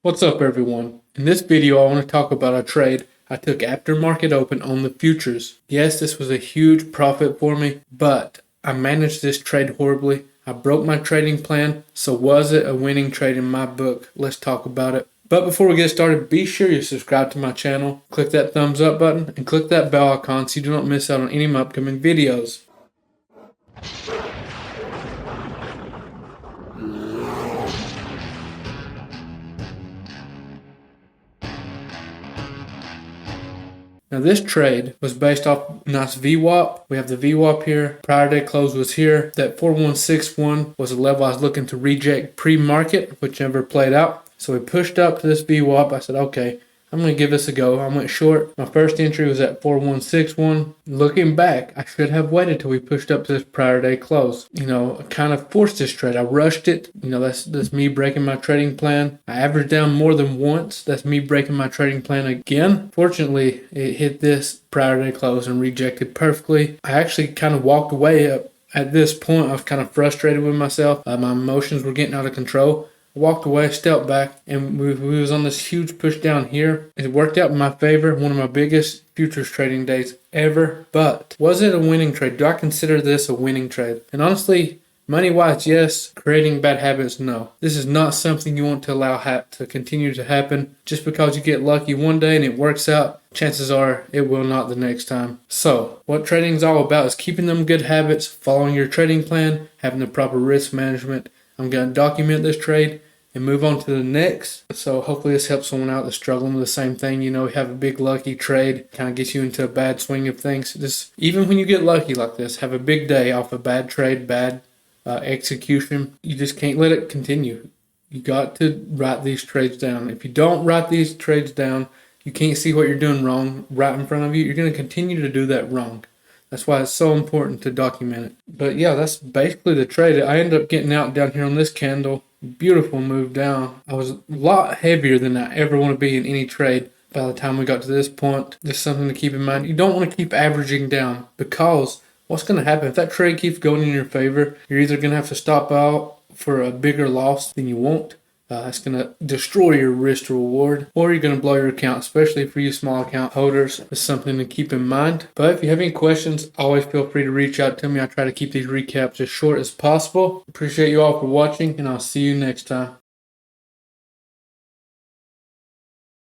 What's up everyone? In this video I want to talk about a trade I took after market open on the futures. Yes, this was a huge profit for me, but I managed this trade horribly. I broke my trading plan, so was it a winning trade in my book? Let's talk about it. But before we get started, be sure you subscribe to my channel, click that thumbs up button, and click that bell icon so you do not miss out on any of my upcoming videos. Now this trade was based off nice VWAP. We have the VWAP here. Prior day close was here. That 4161 was a level I was looking to reject pre-market, which never played out. So we pushed up to this VWAP. I said, okay, I'm going to give this a go. I went short. My first entry was at 4161. Looking back, I should have waited till we pushed up to this prior day close. I kind of forced this trade. I rushed it. That's me breaking my trading plan. I averaged down more than once. That's me breaking my trading plan again. Fortunately, it hit this prior day close and rejected perfectly. I actually kind of walked away. At this point, I was kind of frustrated with myself. My emotions were getting out of control. Walked away, stepped back, and we was on this huge push down here. It worked out in my favor, one of my biggest futures trading days ever. But was it a winning trade? Do I consider this a winning trade? And honestly, money-wise, yes. Creating bad habits, no. This is not something you want to allow to continue to happen. Just because you get lucky one day and it works out, chances are it will not the next time. So, what trading is all about is keeping them good habits, following your trading plan, having the proper risk management. I'm going to document this trade and move on to the next. So hopefully this helps someone out that's struggling with the same thing. Have a big lucky trade, kind of gets you into a bad swing of things. Just even when you get lucky like this, have a big day off a bad trade, bad execution. You just can't let it continue. You got to write these trades down. If you don't write these trades down, you can't see what you're doing wrong right in front of you. You're going to continue to do that wrong. That's why it's so important to document it. But yeah, that's basically the trade. I ended up getting out down here on this candle. Beautiful move down. I was a lot heavier than I ever want to be in any trade by the time we got to this point. Just something to keep in mind. You don't want to keep averaging down, because what's going to happen if that trade keeps going in your favor, you're either going to have to stop out for a bigger loss than you want. It's going to destroy your risk to reward, or you're going to blow your account, especially for you small account holders. It's something to keep in mind. But if you have any questions, always feel free to reach out to me. I try to keep these recaps as short as possible. Appreciate you all for watching, and I'll see you next time.